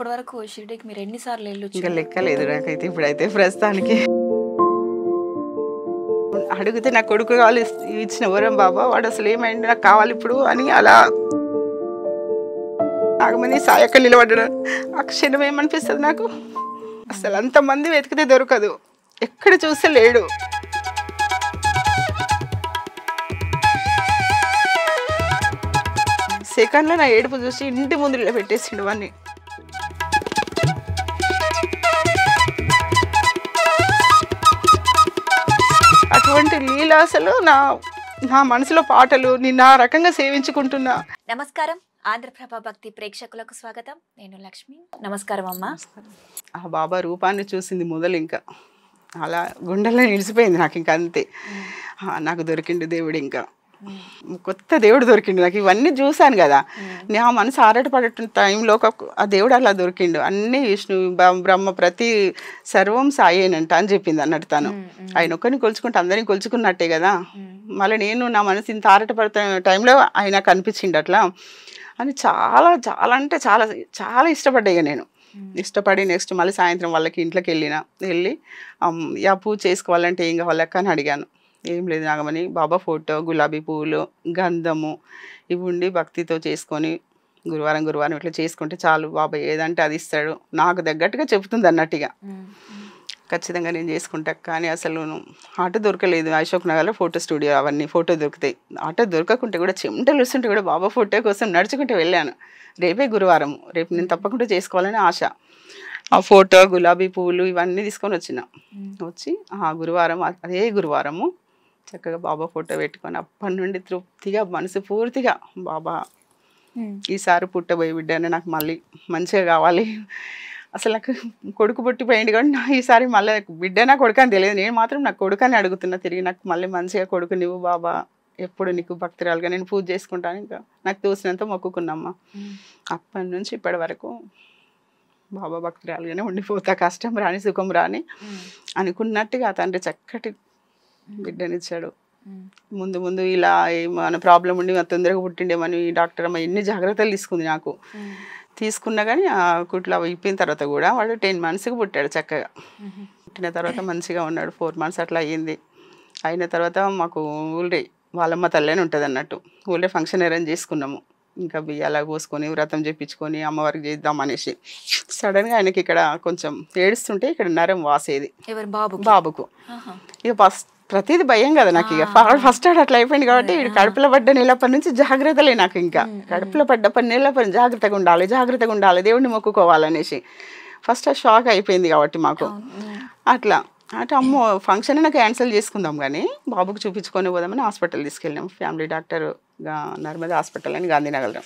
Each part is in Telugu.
ఇప్పటి వరకు షిరిడీకి మీరు ఎన్ని సార్లు వెళ్ళొచ్చు? ఇంకా లెక్కలేదు నాకైతే ఇప్పుడైతే ప్రస్తుతానికి. అడిగితే నా కొడుకు కావాలి ఇచ్చిన వరం బాబా, వాడు అసలు ఏమైంది నాకు కావాలి ఇప్పుడు అని అలా నాగమని సాయక్క నిలబడ్డాడు. ఆ క్షణం ఏమనిపిస్తుంది నాకు, అసలు అంతమంది వెతికితే దొరకదు, ఎక్కడ చూస్తే లేడు. సెకండ్లో నా ఏడుపు చూసి ఇంటి ముందు ఇలా పెట్టేసిండు వాడిని. అటువంటి లీల అసలు నా నా మనసులో పాటలు నేను ఆ రకంగా సేవించుకుంటున్నా. నమస్కారం, ఆంధ్రప్రభ భక్తి ప్రేక్షకులకు స్వాగతం. నేను లక్ష్మి. నమస్కారం అమ్మా. ఆ బాబా రూపాన్ని చూసింది మొదలు ఇంకా అలా గుండెల్లో నిలిచిపోయింది నాకు. ఇంకా అంతే, నాకు దొరికిండు దేవుడు, ఇంకా కొత్త దేవుడు దొరికిండు నాకు. ఇవన్నీ చూశాను కదా, నా మనసు ఆరాటపడే టైంలో ఆ దేవుడు అలా దొరికిండు. అన్నీ విష్ణు బ్రహ్మ ప్రతి సర్వం సాయేనంట అని చెప్పింది అన్నట్టు తను. ఆయన ఒక్కరిని కొలుచుకుంటే అందరినీ కొలుచుకున్నట్టే కదా. మళ్ళీ నేను నా మనసు ఇంత ఆరాటపడుతున్న టైంలో ఆయన కనిపించిండు అట్లా అని చాలా చాలా అంటే చాలా చాలా ఇష్టపడ్డా. ఇక నేను ఇష్టపడి నెక్స్ట్ మళ్ళీ సాయంత్రం వాళ్ళకి ఇంట్లోకి వెళ్ళి యా పూజ చేసుకోవాలంటే ఏం కావాలక్క అని అడిగాను. ఏం లేదు నాగమని, బాబా ఫోటో, గులాబీ పువ్వులు, గంధము ఇవి ఉండి భక్తితో చేసుకొని గురువారం గురువారం ఇట్లా చేసుకుంటే చాలు, బాబా ఏదంటే అది ఇస్తాడు, నాకు తగ్గట్టుగా చెబుతుంది అన్నట్టుగా. ఖచ్చితంగా నేను చేసుకుంటా. కానీ అసలు ఆటో దొరకలేదు. అశోక్ నగర్లో ఫోటో స్టూడియో అవన్నీ ఫోటో దొరుకుతాయి. ఆటో దొరకకుంటే కూడా చెమటలు వస్తుంటే కూడా బాబా ఫోటో కోసం నడుచుకుంటూ వెళ్ళాను. రేపే గురువారం, రేపు నేను తప్పకుండా చేసుకోవాలని ఆశ. ఆ ఫోటో, గులాబీ పువ్వులు ఇవన్నీ తీసుకొని వచ్చి ఆ గురువారం, అదే గురువారము చక్కగా బాబా ఫోటో పెట్టుకొని అప్పటి నుండి తృప్తిగా మనసు పూర్తిగా బాబా ఈసారి పుట్టబోయే బిడ్డని నాకు మళ్ళీ మంచిగా కావాలి. అసలు నాకు కొడుకు పుట్టిపోయింది కానీ ఈసారి మళ్ళీ బిడ్డనా కొడుకు అని తెలియదు. నేను మాత్రం నాకు కొడుకు అని అడుగుతున్నా తిరిగి. నాకు మళ్ళీ మంచిగా కొడుకు నువ్వు బాబా, ఎప్పుడు నీకు భక్తురాలుగా నేను పూజ చేసుకుంటాను. ఇంకా నాకు తోసినంత మొక్కుకున్నమ్మా. అప్పటి నుంచి ఇప్పటి వరకు బాబా భక్తురాలుగానే ఉండిపోతా. కష్టం రాని సుఖం రాని అనుకున్నట్టుగా తండ్రి చక్కటి బిడ్డనిచ్చాడు. ముందు ముందు ఇలా ఏమైనా ప్రాబ్లం ఉండి తొందరగా పుట్టిండేమని డాక్టర్ అమ్మ ఎన్ని జాగ్రత్తలు తీసుకుంది నాకు. తీసుకున్నా కానీ ఆ కుట్లు అవి ఇప్పిన తర్వాత కూడా వాడు 10 monthsకి పుట్టాడు చక్కగా. పుట్టిన తర్వాత మంచిగా ఉన్నాడు. 4 months అట్లా అయ్యింది. అయిన తర్వాత మాకు ఊళ్ళే వాళ్ళమ్మ తల్లి అని ఉంటుంది అన్నట్టు, ఊళ్ళే ఫంక్షన్ అరేంజ్ చేసుకున్నాము. ఇంకా బియ్యాలా పోసుకొని వ్రతం చేయించుకొని అమ్మవారికి చేద్దాం అనేసి సడన్గా ఆయనకి ఇక్కడ కొంచెం ఏడుస్తుంటే ఇక్కడ నరం వాసేది బాబుకు. ఇక ప్రతిది భయం కదా నాకు. ఇక ఫస్ట్ అట్లా అయిపోయింది కాబట్టి కడుపులో పడ్డ నెలప్పటి నుంచి జాగ్రత్తలే నాకు. ఇంకా కడుపులో పడ్డ 10 నెలలప్పటి జాగ్రత్తగా ఉండాలి దేవుడిని మొక్కుకోవాలనేసి ఫస్ట్ ఆ షాక్ అయిపోయింది కాబట్టి మాకు. అట్లా అంటే అమ్మో ఫంక్షన్ అయినా క్యాన్సిల్ చేసుకుందాం కానీ బాబుకు చూపించుకొని పోదామని హాస్పిటల్ తీసుకెళ్ళాం. ఫ్యామిలీ డాక్టర్ నర్మదా హాస్పిటల్ అని గాంధీనగర్లో.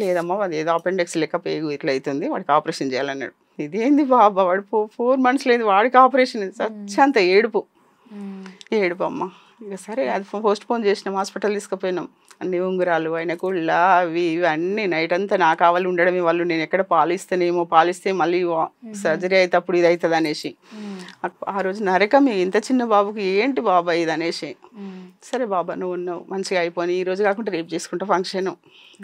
లేదమ్మా అది ఏదో అపెండిక్స్ లెక్క పేగు ఇట్లా అవుతుంది, వాడికి ఆపరేషన్ చేయాలన్నాడు. ఇదేంది బాబా, వాడు 4 months లేదు వాడికి ఆపరేషన్, సచ్చంత ఏడుపు అమ్మ. ఇక సరే అది పోస్ట్ పోన్ చేసినాం, హాస్పిటల్ తీసుకుపోయినాం. అన్ని ఉంగురాలు ఆయన కుళ్ళ అవి ఇవి అన్నీ నైట్ అంతా నా కావాలి ఉండడమే. వాళ్ళు నేను ఎక్కడ పాలిస్తే మళ్ళీ సర్జరీ అయితే అప్పుడు ఇది అవుతుంది అనేసి ఆ రోజు నరకం. ఇంత చిన్న బాబుకి ఏంటి బాబా ఇది అనేసి, సరే బాబా నువ్వు ఉన్నావు మంచిగా అయిపోయి ఈ రోజు కాకుండా రేపు చేసుకుంటా ఫంక్షన్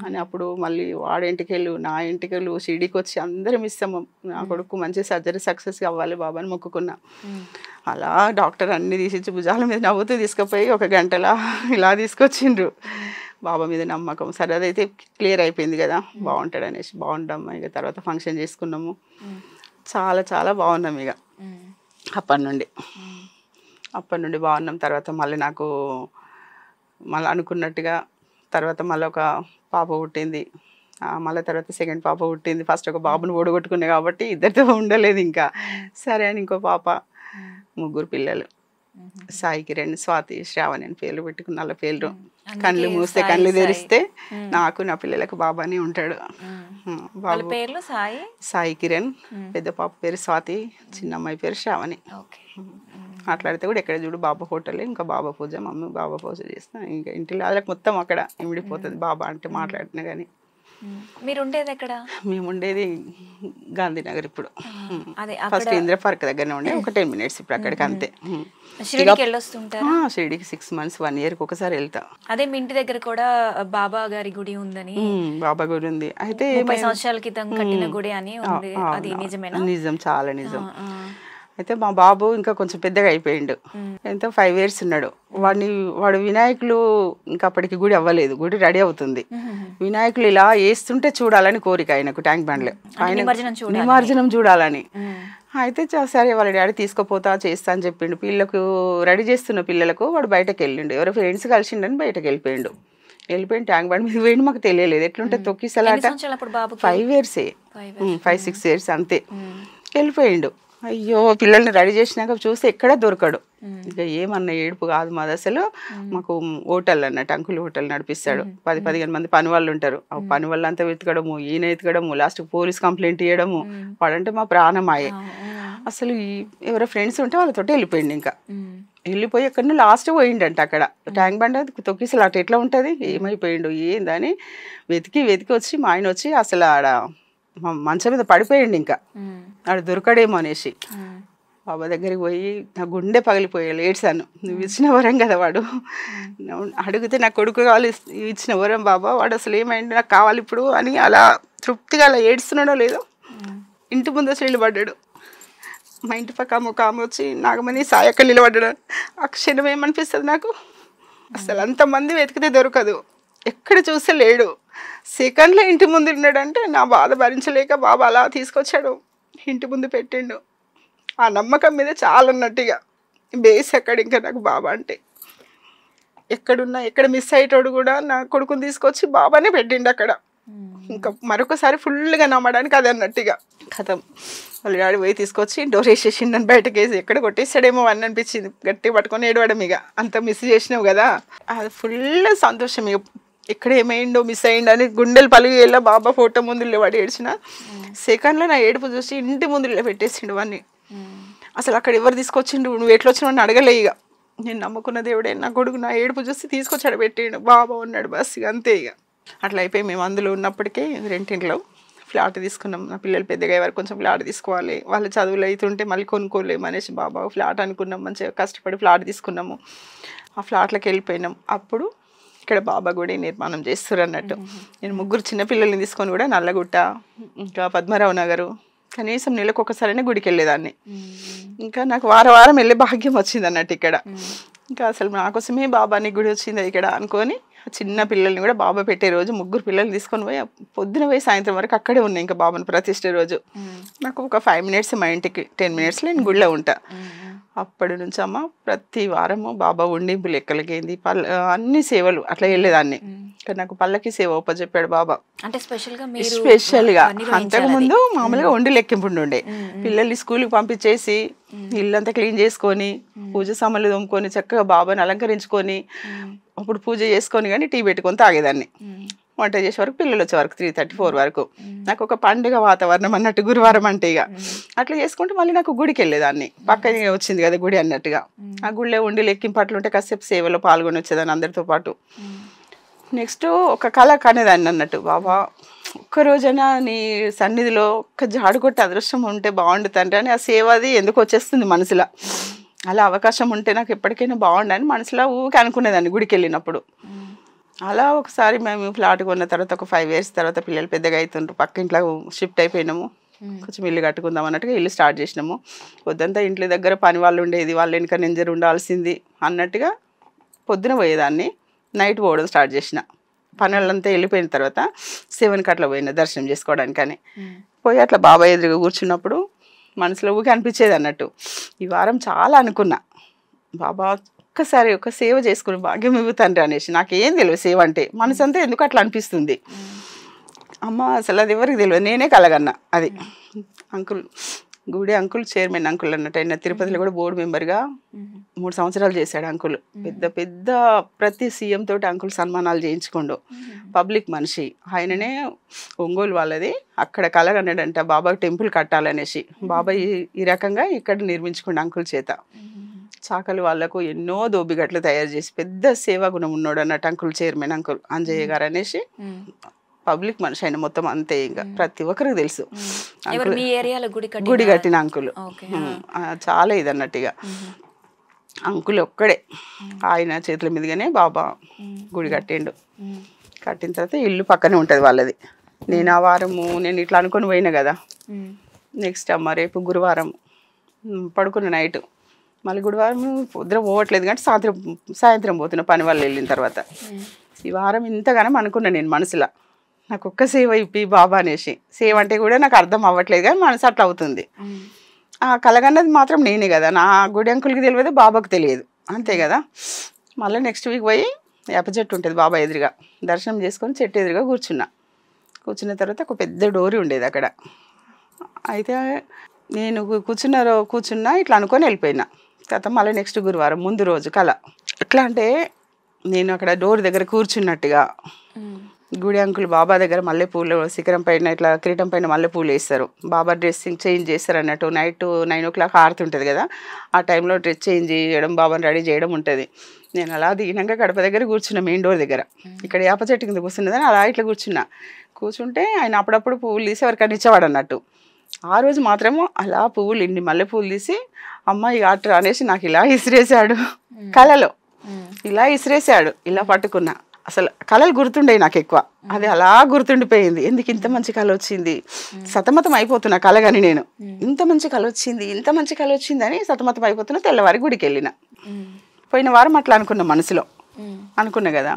అని. అప్పుడు మళ్ళీ వాడి ఇంటికెళ్ళు నా ఇంటికెళ్ళు షిరిడీకి వచ్చి అందరం ఇస్తాము, నా కొడుకు మంచి సర్జరీ సక్సెస్ అవ్వాలి బాబా అని మొక్కుకున్నా. అలా డాక్టర్ అన్ని తీసిచ్చి భుజాల మీద నవ్వుతూ తీసుకుపోయి 1 గంటలా ఇలా తీసుకొచ్చిండ్రు. బాబా మీద నమ్మకం. సరే అదైతే క్లియర్ అయిపోయింది కదా, బాగుంటాడు అనేసి బాగుంటాము. ఇక తర్వాత ఫంక్షన్ చేసుకున్నాము. చాలా చాలా బాగున్నాం ఇక అప్పటి నుండి బాగున్నాం. తర్వాత మళ్ళీ నాకు మళ్ళీ అనుకున్నట్టుగా తర్వాత మళ్ళీ ఒక పాప పుట్టింది. మళ్ళీ తర్వాత సెకండ్ పాప పుట్టింది. ఫస్ట్ ఒక బాబుని ఓడగొట్టుకున్నాయి కాబట్టి ఇద్దరితో ఉండలేదు ఇంకా. సరే అని ఇంకో పాప, 3 పిల్లలు. సాయి కిరణ్, స్వాతి, శ్రావణి అని పేర్లు పెట్టుకున్న వాళ్ళ పేర్లు. కళ్ళు మూస్తే కళ్ళు తెరిస్తే నాకు నా పిల్లలకు బాబానే ఉంటాడు. పేర్లు సాయి కిరణ్, పెద్ద పాప పేరు స్వాతి, చిన్న అమ్మాయి పేరు శ్రావణి. మాట్లాడితే కూడా ఎక్కడ చూడు బాబా ఫోటోలే. ఇంకా బాబా పూజ, మమ్మీ బాబా పూజ చేస్తాను. ఇంకా ఇంటిలో వాళ్ళకి మొత్తం అక్కడ ఇమిడిపోతుంది బాబా అంటే మాట్లాడినా కానీ. మీరు ఉండేది ఎక్కడ? మేము ఉండేది గాంధీనగర్ ఇప్పుడు. అదే ఫస్ట్ ఇంద్ర పార్క్ దగ్గరనే ఉండే, ఒక 10 minutes ఇప్పుడు అక్కడికి అంతే. షిరిడికి వెళ్ళొస్తుంటారా? షిరిడికి 6 months 1 yearకి ఒకసారి వెళ్తా. అదే మీ ఇంటి దగ్గర కూడా బాబా గారి గుడి ఉందని, బాబా గుడి ఉంది. అయితే 30 సంవత్సరాల క్రితం కట్టిన గుడి అని ఉంది, అది నిజమేనా? నిజం, చాలా నిజం. అయితే మా బాబు ఇంకా కొంచెం పెద్దగా అయిపోయిండు, ఎంతో 5 years ఉన్నాడు. వాడు వినాయకులు ఇంకా అప్పటికి గుడి అవ్వలేదు, గుడి రెడీ అవుతుంది. వినాయకులు ఇలా వేస్తుంటే చూడాలని కోరిక ఆయనకు, ట్యాంక్ బండ్లో ఆయన నిమజ్జనం చూడాలని. అయితే సరే వాళ్ళ డాడీ తీసుకుపోతా చేస్తా అని చెప్పిండు. పిల్లలకు రెడీ చేస్తున్న పిల్లలకు వాడు బయటకు వెళ్ళిండు, ఎవరో ఫ్రెండ్స్ కలిసిండని బయటకు వెళ్ళిపోయిండు. ట్యాంక్ బండ్ మీద పోయిండు, మాకు తెలియలేదు. ఎట్లుంటే తొక్కిసలాట. 5 years 5-6 years అంతే. వెళ్ళిపోయిండు. అయ్యో, పిల్లల్ని రెడీ చేసినాక చూస్తే ఎక్కడ దొరకడు. ఇక ఏమన్నా ఏడుపు కాదు మాది అసలు. మాకు హోటల్ అన్నట్టు, అంకుల్ హోటల్ నడిపిస్తాడు. 10-15 మంది పని వాళ్ళు ఉంటారు. ఆ పని వాళ్ళంతా వెతకడము, ఈయన ఎతకడము, లాస్ట్ పోలీస్ కంప్లైంట్ ఇవ్వడము. వాడంటే మా ప్రాణమాయే అసలు. ఎవరో ఫ్రెండ్స్ ఉంటే వాళ్ళతో వెళ్ళిపోయిండు. ఇంకా వెళ్ళిపోయి ఎక్కడ లాస్ట్ పోయిండంట. అక్కడ ట్యాంక్ బండ్ తొక్కిసలు అటు ఎట్లా ఉంటుంది, ఏమైపోయిండు ఏందని వెతికి వచ్చి మా ఆయన వచ్చి అసలు ఆడ మంచం మీద పడిపోయిండు. ఇంకా ఆడ దొరకడేమో అనేసి బాబా దగ్గరికి పోయి నా గుండె పగిలిపోయాడు, ఏడ్చాను. నువ్వు ఇచ్చిన వరం కదా వాడు, అడిగితే నా కొడుకు కావాలి, ఇచ్చిన వరం బాబా, వాడు అసలు ఏమైంది, నాకు కావాలి ఇప్పుడు అని అలా తృప్తిగా అలా ఏడుస్తున్నాడో లేదో ఇంటి ముందు వచ్చి నిలబడ్డాడు. మా ఇంటి పక్క ఒక ఆమె వచ్చి నాగమని సాయక్క నిలబడ్డాడు. ఆ క్షణం ఏమనిపిస్తుంది నాకు, అసలు అంతమంది వెతికితే దొరకదు, ఎక్కడ చూస్తే లేడు. సెకండ్లో ఇంటి ముందు ఉన్నాడంటే నా బాధ భరించలేక బాబా అలా తీసుకొచ్చాడు, ఇంటి ముందు పెట్టిండు. ఆ నమ్మకం మీద చాలా ఉన్నట్టుగా బేస్ ఎక్కడ ఇంకా నాకు బాబా అంటే. ఎక్కడున్నా ఎక్కడ మిస్ అయ్యేటోడు కూడా నా కొడుకుని తీసుకొచ్చి బాబానే పెట్టిండు అక్కడ. ఇంకా మరొకసారి ఫుల్గా నమ్మడానికి అది అన్నట్టుగా కథం. వాళ్ళ డాడీ పోయి తీసుకొచ్చి డోర్ వేసేసిండు, బయటకు వేసి ఎక్కడ కొట్టేస్తాడేమో అని అనిపించింది. గట్టి పట్టుకొని ఏడవడం, ఇక అంత మిస్ చేసినావు కదా. అది ఫుల్ సంతోషం. ఇక ఎక్కడ ఏమైండో మిస్ అయ్యిండు అని గుండెలు పలిగేలా బాబా ఫోటో ముందు వాడు ఏడ్చిన. సెకండ్లో నా ఏడుపు చూసి ఇంటి ముందు పెట్టేసిండు వాడిని. అసలు అక్కడ ఎవరు తీసుకొచ్చిండు, నువ్వు ఎట్లా వచ్చినావు అని అడగలే. ఇక నేను నమ్ముకున్న దేవుడే నా కొడుకు నా ఏడుపు చూసి తీసుకొచ్చాడు, పెట్టిండు, బాబా ఉన్నాడు, బస్ ఇక అంతే. ఇక అట్లా అయిపోయి మేము అందులో ఉన్నప్పటికీ రెంటింట్లో ఫ్లాట్ తీసుకున్నాం. నా పిల్లలు పెద్దగా వరకు కొంచెం ఫ్లాట్ తీసుకోవాలి, వాళ్ళు చదువులు అవుతుంటే మళ్ళీ కొనుక్కోలేము అనేసి బాబా ఫ్లాట్ అనుకున్నాం. మంచిగా కష్టపడి ఫ్లాట్ తీసుకున్నాము. ఆ ఫ్లాట్లోకి వెళ్ళిపోయినాం. అప్పుడు ఇక్కడ బాబా గుడి నిర్మాణం చేస్తారు అన్నట్టు. నేను 3 చిన్నపిల్లల్ని తీసుకొని కూడా నల్లగుట్ట, ఇంకా పద్మరావు నగరు, కనీసం నెలకు ఒకసారైనా గుడికి వెళ్ళేదాన్ని. ఇంకా నాకు వారం వెళ్ళే భాగ్యం వచ్చింది అన్నట్టు ఇక్కడ. ఇంకా అసలు నా కోసమే బాబాని గుడి వచ్చింది ఇక్కడ అనుకొని చిన్న పిల్లల్ని కూడా బాబా పెట్టే రోజు 3 పిల్లల్ని తీసుకొని పోయి పొద్దున పోయి సాయంత్రం వరకు అక్కడే ఉన్నాయి. ఇంకా బాబాని ప్రతిష్ఠ రోజు నాకు ఒక 5 minutes మా ఇంటికి, 10 minutes నేను గుడిలో ఉంటా. అప్పటి నుంచి అమ్మ ప్రతి వారము బాబా ఉండింపు లెక్కలకేంది అన్ని సేవలు అట్లా వెళ్ళేదాన్ని. నాకు పల్లకి సేవ చెప్పాడు బాబా, అంటే స్పెషల్గా. అంతకుముందు మామూలుగా వండి లెక్కింపు ఉండే, పిల్లల్ని స్కూల్కి పంపించేసి ఇల్లంతా క్లీన్ చేసుకొని పూజ సామాన్లు తోముకొని చక్కగా బాబాని అలంకరించుకొని అప్పుడు పూజ చేసుకొని కానీ టీ పెట్టుకొని తాగేదాన్ని. వంట చేసే వరకు పిల్లలు వచ్చే వరకు 3:30-4 వరకు నాకు ఒక పండుగ వాతావరణం అన్నట్టు. గురువారం అంటే ఇక అట్లా చేసుకుంటూ మళ్ళీ నాకు గుడికి వెళ్ళేదాన్ని, పక్కనే వచ్చింది కదా గుడి అన్నట్టుగా. ఆ గుడిలో ఉండి లెక్కింపట్లు ఉంటే కాసేపు సేవలో పాల్గొని వచ్చేదాన్ని అందరితో పాటు. నెక్స్ట్ ఒక కళ కనేదాన్ని అన్నట్టు, బాబా ఒక్కరోజైనా నీ సన్నిధిలో ఒక్క జాడు కొట్టి అదృష్టం ఉంటే బాగుంటుంది అని. ఆ సేవ అది ఎందుకు వచ్చేస్తుంది మనసులో, అలా అవకాశం ఉంటే నాకు ఎప్పటికైనా బాగుండని మనసులో ఊరికి అనుకునేదాన్ని గుడికి వెళ్ళినప్పుడు. అలా ఒకసారి మేము ఫ్లాట్ కొన్న తర్వాత ఒక 5 years తర్వాత పిల్లలు పెద్దగా అవుతుండ్రు, పక్క ఇంట్లో షిఫ్ట్ అయిపోయినాము. కొంచెం ఇల్లు కట్టుకుందాం అన్నట్టుగా ఇల్లు స్టార్ట్ చేసినాము. పొద్దుంతా ఇంట్లో దగ్గర పని వాళ్ళు ఉండేది, వాళ్ళు వెనుక నెంజరు ఉండాల్సింది అన్నట్టుగా పొద్దున పోయేదాన్ని, నైట్ పోవడం స్టార్ట్ చేసిన. పని వాళ్ళంతా వెళ్ళిపోయిన తర్వాత 7కి అట్లా పోయిన దర్శనం చేసుకోవడానికని. పోయి అట్లా బాబాయ్ ఎదురుగా కూర్చున్నప్పుడు మనసులో ఊరికి అనిపించేది అన్నట్టు, ఈ వారం చాలా అనుకున్నా, బాబా ఒక్కసారి ఒక సేవ చేసుకుని భాగ్యం ఇవ్వుతండ్రి అనేసి. నాకేం తెలియదు సేవ అంటే, మనసు అంతా ఎందుకు అట్లా అనిపిస్తుంది. అమ్మ అసలు అది ఎవరికి తెలియదు, నేనే కలగన్నా. అది అంకుల్ గుడి అంకుల్ చైర్మన్ అంకుల్ అన్నట్టు. ఆయన తిరుపతిలో కూడా బోర్డు మెంబర్గా 3 సంవత్సరాలు చేశాడు అంకుల్. పెద్ద ప్రతి సీఎం తోటి అంకుల్ సన్మానాలు చేయించుకోండు, పబ్లిక్ మనిషి. ఆయననే ఒంగోలు వాళ్ళది, అక్కడ కలగన్నాడంట బాబా టెంపుల్ కట్టాలనేసి. బాబా ఈ రకంగా ఇక్కడ నిర్మించుకోండి అంకుల్ చేత. చాకలి వాళ్లకు ఎన్నో దోబిగట్లు తయారు చేసి పెద్ద సేవా గుణం ఉన్నాడు అన్నట్టు అంకుల్, చైర్మన్ అంకుల్ అంజయ్య గారు అనేసి. పబ్లిక్ మనిషి ఆయన మొత్తం అంతే, ఇంకా ప్రతి ఒక్కరికి తెలుసు. ఎవరు మీ ఏరియాలో గుడి కట్టిన అంకులు చాలా ఇది అన్నట్టుగా. అంకుల్ ఒక్కడే, ఆయన చేతుల మీదుగానే బాబా గుడి కట్టిండు. కట్టిన తర్వాత ఇల్లు పక్కనే ఉంటుంది వాళ్ళది. నేను ఆ వారము నేను ఇట్లా అనుకొని పోయినా కదా, నెక్స్ట్ అమ్మ రేపు గురువారం పడుకున్న నైట్, మళ్ళీ గురువారం పొద్దున పోవట్లేదు కానీ సాయంత్రం పోతున్నా పని వాళ్ళు వెళ్ళిన తర్వాత. ఈ వారం ఇంతగానో అనుకున్నా నేను మనసులో, నాకు ఒక్క సేవ ఇప్పి బాబా అనేసి. సేవ అంటే కూడా నాకు అర్థం అవ్వట్లేదు కానీ మనసు అట్లా అవుతుంది. ఆ కలగన్నది మాత్రం నేనే కదా, నా గుడి అంకుల్కి తెలియదు, బాబాకు తెలియదు, అంతే కదా. మళ్ళీ నెక్స్ట్ వీక్ పోయి వేప చెట్టు ఉంటుంది బాబా ఎదురుగా, దర్శనం చేసుకొని చెట్టు ఎదురుగా కూర్చున్న తర్వాత ఒక పెద్ద డోరీ ఉండేది అక్కడ. అయితే నేను కూర్చున్నా ఇట్లా అనుకొని వెళ్ళిపోయినా. తర్వాత మళ్ళీ నెక్స్ట్ గురువారం ముందు రోజు కళ ఎట్లా అంటే, నేను అక్కడ డోర్ దగ్గర కూర్చున్నట్టుగా గుడి అంకుల్ బాబా దగ్గర మల్లెపూలు శిఖరం పైన ఇట్లా కిరీటం పైన మల్లెపూలు వేస్తారు, బాబా డ్రెస్సింగ్ చేంజ్ చేస్తారు అన్నట్టు. నైట్ 9 o'clock హారతి ఉంటుంది కదా, ఆ టైంలో డ్రెస్ చేంజ్ చేయడం, బాబాని రెడీ చేయడం ఉంటుంది. నేను అలా దీనంగా గడప దగ్గర కూర్చున్నా, మెయిన్ డోర్ దగ్గర. ఇక్కడ వేప చెట్టు కింద కూర్చున్నదని అలా ఇట్లా కూర్చుంటే ఆయన అప్పుడప్పుడు పువ్వులు తీసి ఎవరికైనా ఇచ్చేవాడు అన్నట్టు. ఆ రోజు మాత్రము అలా పువ్వులు ఇన్ని మల్లెపూలు తీసి అమ్మాయి ఆట అనేసి నాకు ఇలా ఇసిరేసాడు. కళలో ఇలా ఇసిరేసాడు, ఇలా పట్టుకున్నా. అసలు కళలు గుర్తుండే నాకు ఎక్కువ, అది అలా గుర్తుండిపోయింది. ఎందుకు ఇంత మంచి కళ వచ్చింది, సతమతం అయిపోతున్నా కళ కానీ నేను ఇంత మంచి కళ వచ్చింది అని సతమతం అయిపోతున్నా. తెల్లవారి గుడికి వెళ్ళిన. పోయిన వారం అట్లా అనుకున్నా, మనసులో అనుకున్నా కదా,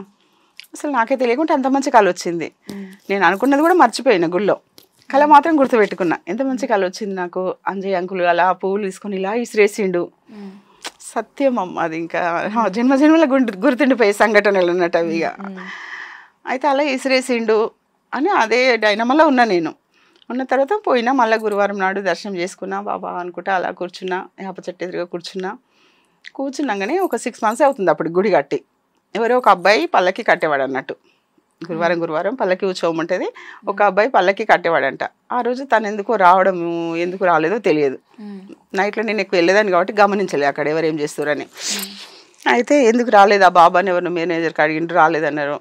అసలు నాకే తెలియకుండా అంత మంచి కళ వచ్చింది. నేను అనుకున్నది కూడా మర్చిపోయిన, గుళ్ళో కళ మాత్రం గుర్తుపెట్టుకున్నా. ఎంత మంచి కళ వచ్చింది నాకు, అంజయ్ అంకులు అలా పువ్వులు తీసుకొని ఇలా ఇసిరేసిండు. సత్యం అమ్మ, అది ఇంకా జన్మజన్మల గుర్తుండిపోయే సంఘటనలు ఉన్నట్టు అవి. అయితే అలా ఇసిరేసిండు అని అదే డైనమాలో ఉన్నా నేను. ఉన్న తర్వాత పోయినా మళ్ళీ గురువారం నాడు దర్శనం చేసుకున్నా, బాబా అనుకుంటా అలా కూర్చున్నా, వేప చెట్టు ఎదురుగా కూర్చున్నాగానే ఒక 6 months అవుతుంది అప్పుడు గుడి కట్టి. ఎవరో ఒక అబ్బాయి పల్లకి కట్టేవాడు అన్నట్టు. గురువారం పల్లకి ఉత్సవం ఉంటుంది, ఒక అబ్బాయి పల్లకి కట్టేవాడంట. ఆ రోజు తను ఎందుకు రాలేదో తెలియదు. నైట్లో నేను ఎక్కువ వెళ్ళేదాన్ని కాబట్టి గమనించలే అక్కడ ఎవరు ఏం చేస్తారని. అయితే ఎందుకు రాలేదు ఆ బాబాని ఎవరిని మేనేజర్కి అడిగిండ్రు, రాలేదన్నారు.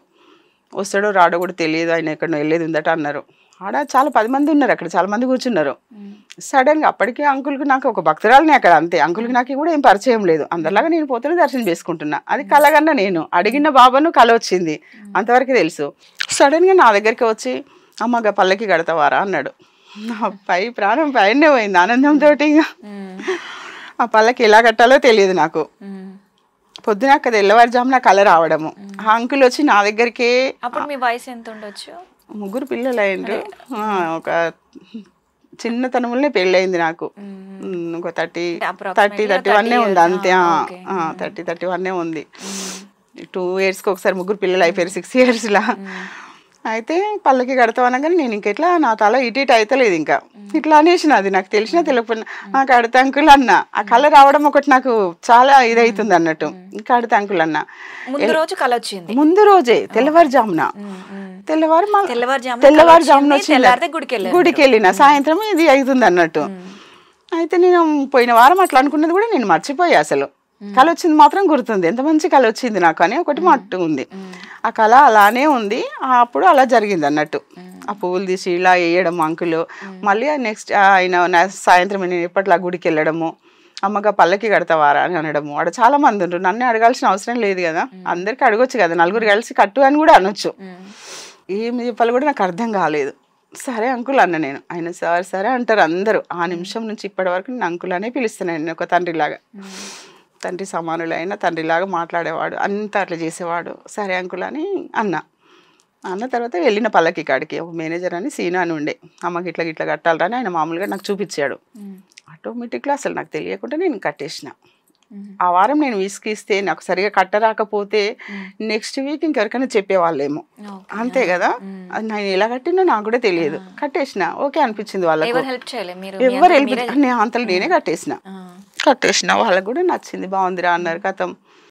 వస్తాడో రాడో కూడా తెలియదు, ఆయన ఎక్కడో వెళ్ళేది ఉందట అన్నారు. ఆడ చాలా 10 మంది ఉన్నారు, అక్కడ చాలా మంది కూర్చున్నారు. సడన్గా అప్పటికే అంకుల్కి నాకు ఒక భక్తురాలని అక్కడ, అంతే. అంకుల్కి నాకు కూడా ఏం పరిచయం లేదు, అందరిలాగా నేను పోతున్నా దర్శనం చేసుకుంటున్నా. అది కలగన్నా నేను అడిగిన బాబాను కల వచ్చింది, అంతవరకు తెలుసు. సడన్గా నా దగ్గరికి వచ్చి అమ్మగా పల్లకి కడతావారా అన్నాడు. నా ప్రాణం పైనే పోయింది ఆనందంతో. ఆ పల్లకి ఎలా కట్టాలో తెలియదు నాకు. పొద్దున అక్కడ తెల్లవారుజామున కల రావడము, ఆ అంకుల్ వచ్చి నా దగ్గరికే. అప్పుడు మీ వయసు ఎంత ఉండొచ్చు? 3 పిల్లలు అయినరు. ఒక చిన్నతనంలోనే పెళ్ళయింది నాకు. ఒక 30-31 ఉంది అంతే. 30-31 ఉంది. 2 yearsకి ఒకసారి 3 పిల్లలు అయిపోయారు, 6 yearsలా. అయితే పల్లకి కడతాం అనగానే నేను ఇంకెట్లా నా తల ఇటు అయితలేదు, ఇంకా ఇట్లా అనేసిన. అది నాకు తెలిసినా తెలియకపోయినా నాకు కడత అంకుల్ అన్న. ఆ కళ రావడం ఒకటి నాకు చాలా ఇదవుతుంది అన్నట్టు. కడత అంకుల్ అన్న ముందు రోజే తెల్లవారుజామున గుడికి వెళ్ళిన, సాయంత్రం ఇది అవుతుంది అన్నట్టు. అయితే నేను పోయిన వారం అట్లా అనుకున్నది కూడా నేను మర్చిపోయా. అసలు కళ వచ్చింది మాత్రం గుర్తుంది, ఎంత మంచి కళ వచ్చింది నాకు అని ఒకటి మట్టు ఉంది. ఆ కళ అలానే ఉంది, అప్పుడు అలా జరిగింది అన్నట్టు. ఆ పువ్వులు తీసి ఇలా వేయడం అంకులు. మళ్ళీ నెక్స్ట్ ఆయన సాయంత్రం నేను ఎప్పట్లా గుడికి వెళ్ళడము, అమ్మగా పల్లకి కడతావారా అని అనడము. ఆడ చాలా మంది ఉంటారు, నన్ను అడగాల్సిన అవసరం లేదు కదా, అందరికి అడగొచ్చు కదా, 4 కలిసి కట్టు అని కూడా అనొచ్చు. ఏమి చెప్పాలి కూడా నాకు అర్థం కాలేదు. సరే అంకుల్ అన్న నేను. ఆయన సరే అంటారు అందరూ. ఆ నిమిషం నుంచి ఇప్పటి వరకు నేను అంకుల్ అనే పిలుస్తున్నాను. నేను ఒక తండ్రిలాగా, తండ్రి సమానులైన తండ్రిలాగా మాట్లాడేవాడు, అంతా అట్లా చేసేవాడు. సరే అంకుల్ అని అన్న తర్వాత వెళ్ళిన పల్లకి కాడికి. ఒక మేనేజర్ అని సీనా అని ఉండే, అమ్మకి ఇట్లా కట్టాలరా అని ఆయన మామూలుగా నాకు చూపించాడు. ఆటోమేటిక్గా అసలు నాకు తెలియకుండా నేను కట్టేసిన. ఆ వారం నేను విసిగిస్తే నాకు సరిగా కట్టరాకపోతే నెక్స్ట్ వీక్ ఇంకెవరికైనా చెప్పేవాళ్ళేమో, అంతే కదా. అది నేను ఎలా కట్టినో నాకు కూడా తెలియదు. కట్టేసిన, ఓకే అనిపించింది వాళ్ళకి. ఎవరు అంతలో నేనే కట్టేసిన. వాళ్ళకి కూడా నచ్చింది, బాగుందిరా అన్నారు. కథం